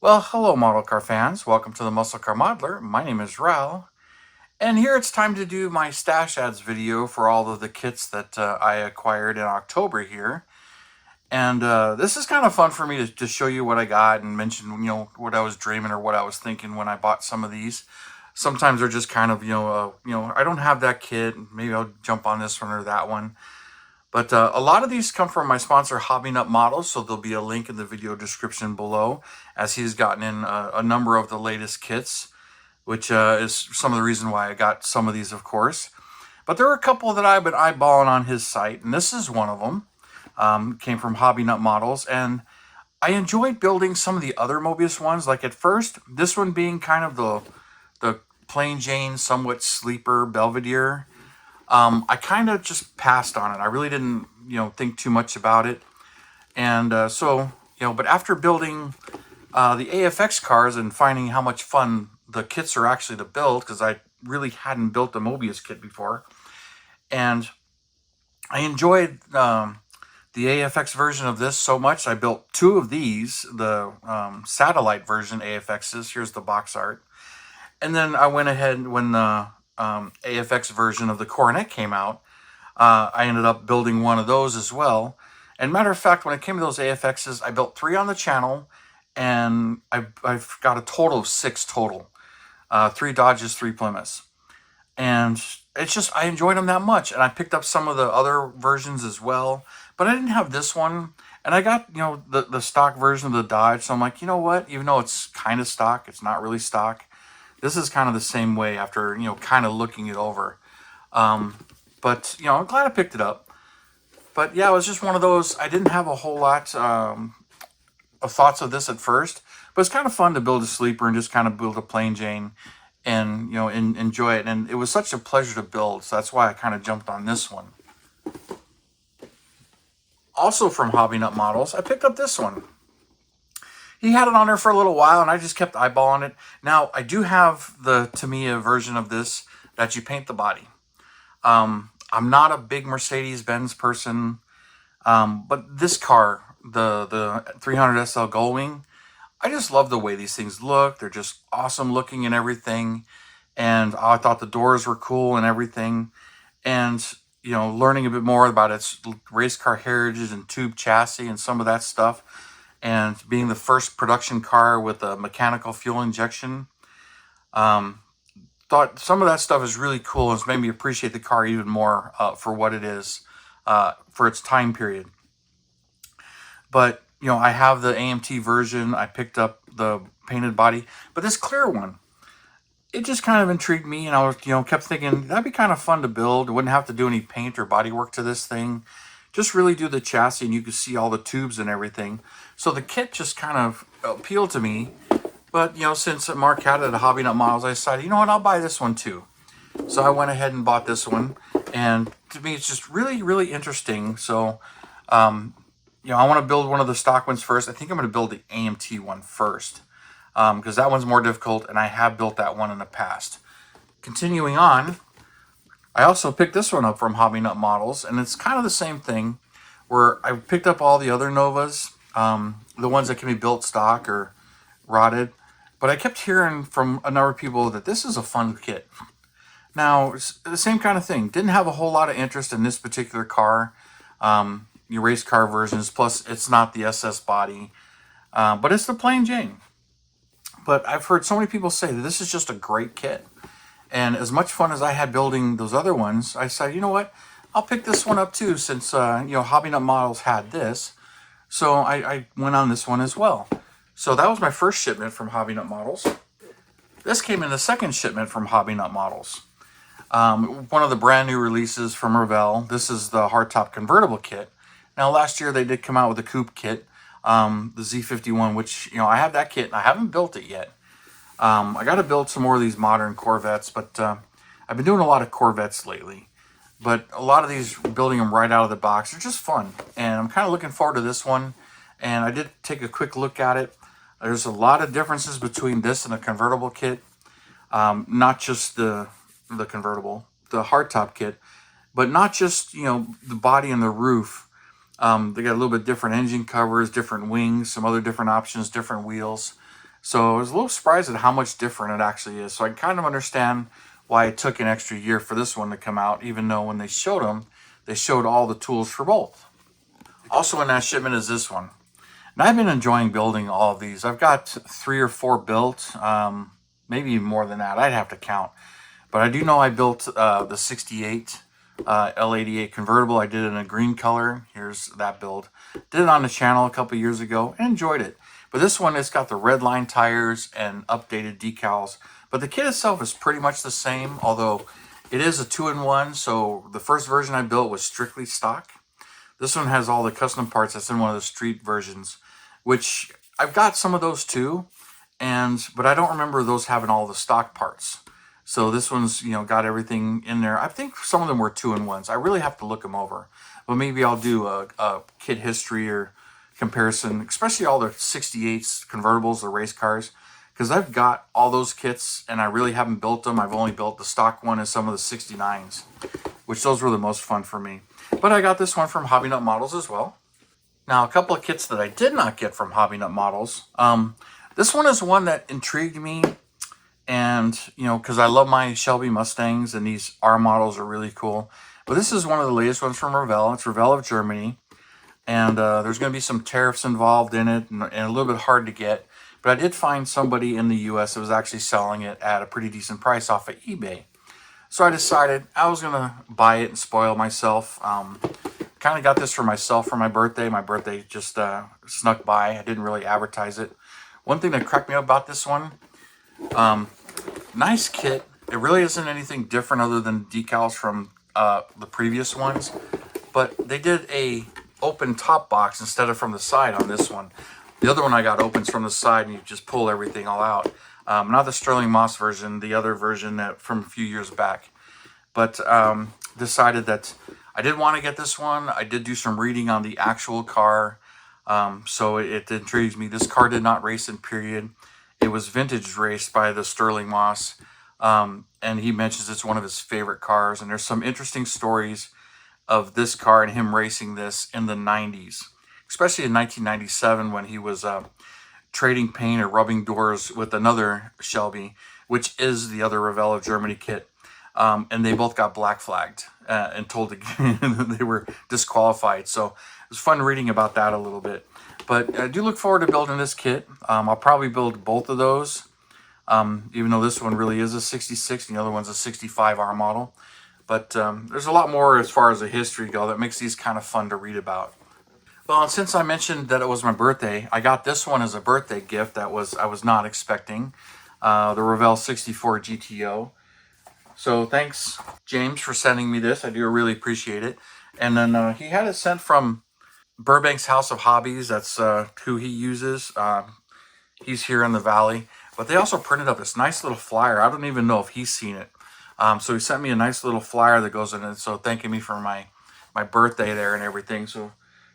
Well, hello, model car fans. Welcome to the Muscle Car Modeler. My name is Ral, and here it's time to do my stash ads video for all of the kits that I acquired in October here. And this is kind of fun for me to show you what I got and mention, what I was dreaming or what I was thinking when I bought some of these. Sometimes they're just kind of, I don't have that kit. Maybe I'll jump on this one or that one. But a lot of these come from my sponsor, Hobby Nut Models, so there'll be a link in the video description below, as he's gotten in a number of the latest kits, which is some of the reason why I got some of these, of course. But there are a couple that I've been eyeballing on his site, and this is one of them. Came from Hobby Nut Models, and I enjoyed building some of the other Mobius ones. Like at first, this one being kind of the plain Jane, somewhat sleeper Belvedere. I kind of just passed on it. I really didn't, think too much about it. And but after building the AFX cars and finding how much fun the kits are actually to build, because I really hadn't built a Mobius kit before, and I enjoyed the AFX version of this so much, I built two of these, the satellite version AFXs. Here's the box art. And then I went ahead when the AFX version of the Coronet came out. I ended up building one of those as well. And matter of fact, when it came to those AFXs, I built 3 on the channel, and I've got a total of 6 total. 3 Dodges, 3 Plymouths. And it's just, I enjoyed them that much. And I picked up some of the other versions as well. But I didn't have this one. And I got, the stock version of the Dodge. So I'm like, you know what? Even though it's kind of stock, it's not really stock. This is kind of the same way after, kind of looking it over. But I'm glad I picked it up. But yeah, it was just one of those, I didn't have a whole lot of thoughts of this at first. But it's kind of fun to build a sleeper and just kind of build a plain Jane and, enjoy it. And it was such a pleasure to build. So that's why I kind of jumped on this one. Also from Hobby Nut Models, I picked up this one. He had it on there for a little while, and I just kept eyeballing it. Now, I do have the Tamiya version of this that you paint the body. I'm not a big Mercedes-Benz person, but this car, the 300 SL Gullwing, I just love the way these things look. They're just awesome looking and everything. And I thought the doors were cool and everything. And, learning a bit more about its race car heritage and tube chassis and some of that stuff, and being the first production car with a mechanical fuel injection, thought some of that stuff is really cool and it's made me appreciate the car even more for what it is, for its time period. But, I have the AMT version. I picked up the painted body. But this clear one, it just kind of intrigued me, and I was, kept thinking that'd be kind of fun to build. Wouldn't have to do any paint or body work to this thing. Just really do the chassis, and you could see all the tubes and everything. So the kit just kind of appealed to me. But, since Mark had it at Hobby Nut Models, I decided, I'll buy this one too. So I went ahead and bought this one. And to me, it's just really, really interesting. So, I want to build one of the stock ones first. I think I'm going to build the AMT one first, because that one's more difficult, and I have built that one in the past. Continuing on, I also picked this one up from Hobby Nut Models, and it's kind of the same thing, where I picked up all the other Novas, the ones that can be built stock or rotted, but I kept hearing from a number of people that this is a fun kit. Now, it's the same kind of thing. Didn't have a whole lot of interest in this particular car, your race car versions, plus it's not the SS body, but it's the plain Jane. But I've heard so many people say that this is just a great kit. And as much fun as I had building those other ones, I said, you know what? I'll pick this one up too, since, Hobby Nut Models had this. So I went on this one as well. So that was my first shipment from Hobby Nut Models. This came in the second shipment from Hobby Nut Models. One of the brand new releases from Revell. This is the hardtop convertible kit. Now, last year they did come out with a coupe kit, the Z51, which, I have that kit and I haven't built it yet. I got to build some more of these modern Corvettes, but I've been doing a lot of Corvettes lately. But a lot of these, building them right out of the box, they're just fun. And I'm kind of looking forward to this one. And I did take a quick look at it. There's a lot of differences between this and a convertible kit. Not just the convertible, the hardtop kit, but not just, the body and the roof. They got a little bit different engine covers, different wings, some other different options, different wheels. So I was a little surprised at how much different it actually is. So I kind of understand why it took an extra year for this one to come out, even though when they showed them, they showed all the tools for both. Also in that shipment is this one. And I've been enjoying building all of these. I've got 3 or 4 built, maybe even more than that. I'd have to count. But I do know I built the 68 L88 convertible. I did it in a green color. Here's that build. Did it on the channel a couple years ago and enjoyed it. But this one, it's got the red line tires and updated decals. But the kit itself is pretty much the same, although it is a 2-in-1. So the first version I built was strictly stock. This one has all the custom parts that's in one of the street versions, which I've got some of those too, but I don't remember those having all the stock parts. So this one's, got everything in there. I think some of them were 2-in-1s. I really have to look them over, but maybe I'll do a kit history or comparison, especially all the 68s convertibles, the race cars, because I've got all those kits and I really haven't built them. I've only built the stock one and some of the 69s, which those were the most fun for me. But I got this one from Hobby Nut Models as well. Now, a couple of kits that I did not get from Hobby Nut Models. This one is one that intrigued me, and because I love my Shelby Mustangs, and these R models are really cool. But this is one of the latest ones from Revell. It's Revell of Germany, and there's going to be some tariffs involved in it, and a little bit hard to get. But I did find somebody in the U.S. that was actually selling it at a pretty decent price off of eBay. So I decided I was going to buy it and spoil myself. Kind of got this for myself for my birthday. My birthday just snuck by. I didn't really advertise it. One thing that cracked me up about this one, nice kit. It really isn't anything different other than decals from the previous ones. But they did a open top box instead of from the side on this one. The other one I got opens from the side and you just pull everything all out. Not the Sterling Moss version, the other version that from a few years back. But decided that I did want to get this one. I did do some reading on the actual car, so it intrigues me. This car did not race in period. It was vintage raced by the Sterling Moss, and he mentions it's one of his favorite cars. And there's some interesting stories of this car and him racing this in the 90s, especially in 1997 when he was trading paint or rubbing doors with another Shelby, which is the other Revell of Germany kit. And they both got black flagged and told they were disqualified. So it was fun reading about that a little bit. But I do look forward to building this kit. I'll probably build both of those, even though this one really is a 66 and the other one's a 65 R model. But there's a lot more as far as the history go that makes these kind of fun to read about. Well, and since I mentioned that it was my birthday, I got this one as a birthday gift that I was not expecting. The Revell 64 GTO. So thanks, James, for sending me this. I do really appreciate it. And then he had it sent from Burbank's House of Hobbies. That's who he uses. He's here in the Valley. But they also printed up this nice little flyer. I don't even know if he's seen it. So he sent me a nice little flyer that goes in it. So thanking me for my birthday there and everything. So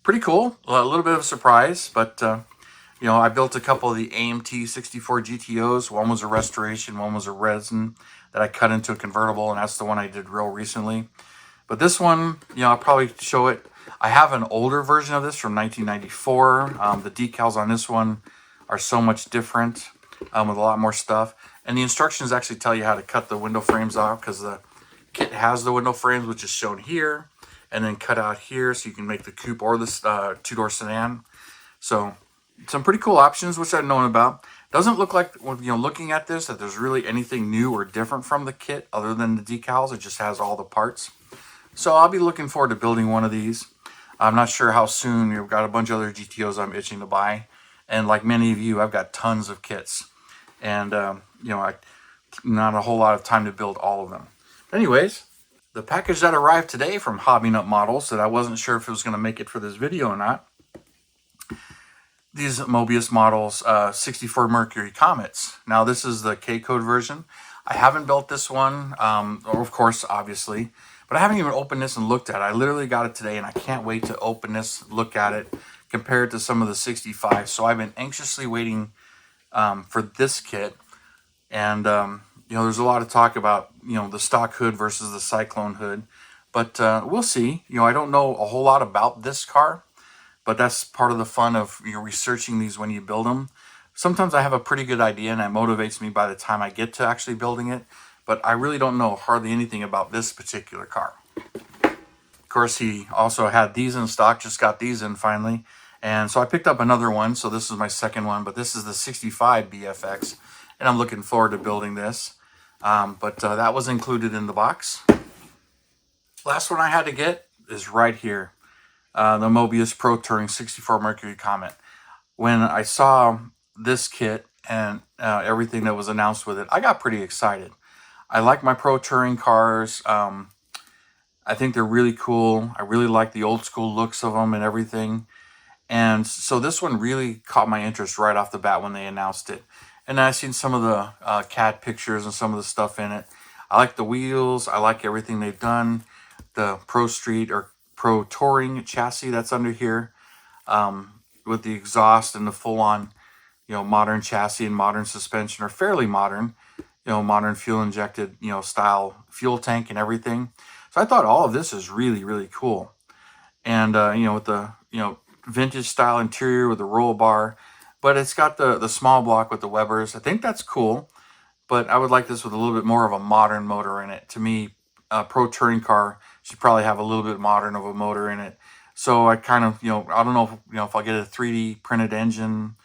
pretty cool. A little bit of a surprise. But, I built a couple of the AMT 64 GTOs. One was a restoration. One was a resin that I cut into a convertible, and that's the one I did real recently. But this one, I'll probably show it. I have an older version of this from 1994. The decals on this one are so much different with a lot more stuff. And the instructions actually tell you how to cut the window frames off because the kit has the window frames, which is shown here, and then cut out here so you can make the coupe or the two-door sedan. So some pretty cool options, which I've known about. Doesn't look like, looking at this, that there's really anything new or different from the kit other than the decals. It just has all the parts. So I'll be looking forward to building one of these. I'm not sure how soon. We've got a bunch of other GTOs I'm itching to buy. And like many of you, I've got tons of kits. And, not a whole lot of time to build all of them. Anyways, the package that arrived today from Hobby Nut Models that I wasn't sure if it was going to make it for this video or not. These Mobius models, 64 Mercury Comets. Now this is the K-code version. I haven't built this one, of course, obviously, but I haven't even opened this and looked at it. I literally got it today and I can't wait to open this, look at it, compare it to some of the 65. So I've been anxiously waiting for this kit. And, there's a lot of talk about, the stock hood versus the Cyclone hood, but we'll see. I don't know a whole lot about this car. But that's part of the fun of researching these when you build them. sometimes I have a pretty good idea and it motivates me by the time I get to actually building it, but I really don't know hardly anything about this particular car. Of course, he also had these in stock, just got these in finally. And so I picked up another one. So this is my second one, but this is the 65 BFX. And I'm looking forward to building this. But that was included in the box. Last one I had to get is right here. The Mobius Pro Touring 64 Mercury Comet. When I saw this kit and everything that was announced with it, I got pretty excited. I like my Pro Touring cars. I think they're really cool. I really like the old school looks of them and everything. And so this one really caught my interest right off the bat when they announced it. And I've seen some of the CAD pictures and some of the stuff in it. I like the wheels. I like everything they've done. The Pro Street or Pro Touring chassis that's under here, with the exhaust and the full-on, modern chassis and modern suspension, or fairly modern, modern fuel injected, style fuel tank and everything. So I thought all of this is really, really cool. And, with the, vintage style interior with the roll bar, but it's got the small block with the Webers. I think that's cool, but I would like this with a little bit more of a modern motor in it. To me, a Pro Touring car should probably have a little bit modern of a motor in it. So I kind of, I don't know if I'll get a 3D printed engine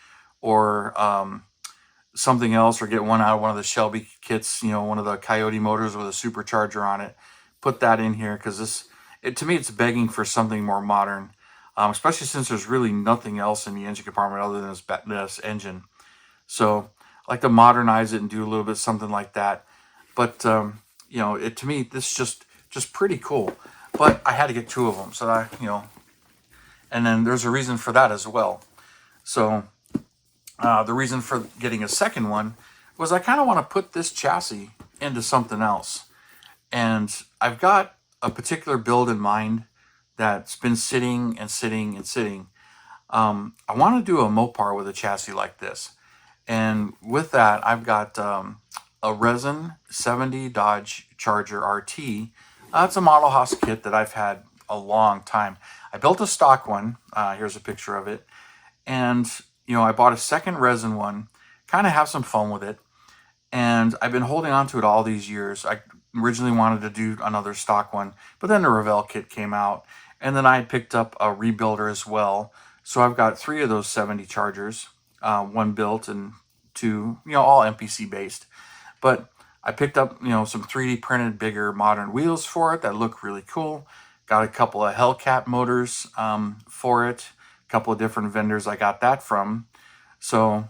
or something else, or get one out of one of the Shelby kits, one of the Coyote motors with a supercharger on it. Put that in here, because to me, it's begging for something more modern, especially since there's really nothing else in the engine compartment other than this engine. So I like to modernize it and do a little bit something like that. But to me, this is just pretty cool. But I had to get two of them, so and then there's a reason for that as well. So the reason for getting a second one was I kind of want to put this chassis into something else. And I've got a particular build in mind that's been sitting and sitting and sitting. I want to do a Mopar with a chassis like this. And with that, I've got a resin 70 Dodge Charger RT. It's a model house kit that I've had a long time. I built a stock one. Here's a picture of it. And, I bought a second resin one, kind of have some fun with it. And I've been holding on to it all these years. I originally wanted to do another stock one, but then the Revell kit came out. And then I had picked up a rebuilder as well. So I've got 3 of those 70 Chargers, one built and 2, all MPC based. But I picked up, some 3D printed bigger modern wheels for it that look really cool. Got a couple of Hellcat motors for it. A couple of different vendors I got that from. So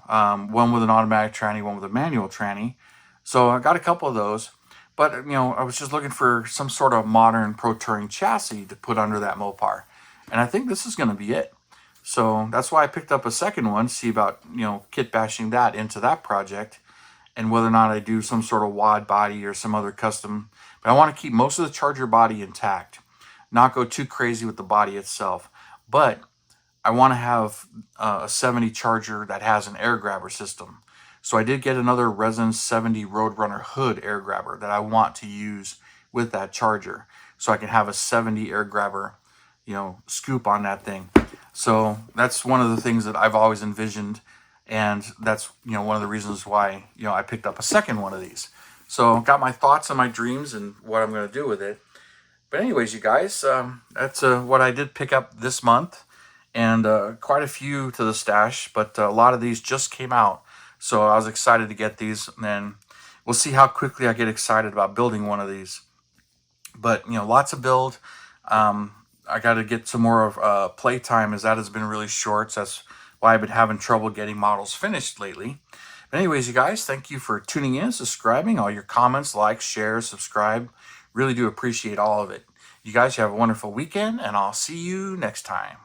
one with an automatic tranny, one with a manual tranny. So I got a couple of those. But, I was just looking for some sort of modern Pro Touring chassis to put under that Mopar. And I think this is going to be it. So that's why I picked up a second one, see about, kit bashing that into that project, and whether or not I do some sort of WAD body or some other custom. But I want to keep most of the Charger body intact, not go too crazy with the body itself. But I want to have a 70 Charger that has an air grabber system. So I did get another resin 70 Roadrunner hood air grabber that I want to use with that Charger, so I can have a 70 air grabber, scoop on that thing. So that's one of the things that I've always envisioned, and that's, one of the reasons why, I picked up a second one of these. So got my thoughts and my dreams and what I'm going to do with it. But anyways, you guys, that's what I did pick up this month, and quite a few to the stash, but a lot of these just came out. So I was excited to get these, and we'll see how quickly I get excited about building one of these. But, lots of build. I got to get some more of playtime, as that has been really short. So that's why I've been having trouble getting models finished lately. But anyways, you guys, thank you for tuning in, subscribing, all your comments, likes, shares, subscribe. Really do appreciate all of it. You guys have a wonderful weekend, and I'll see you next time.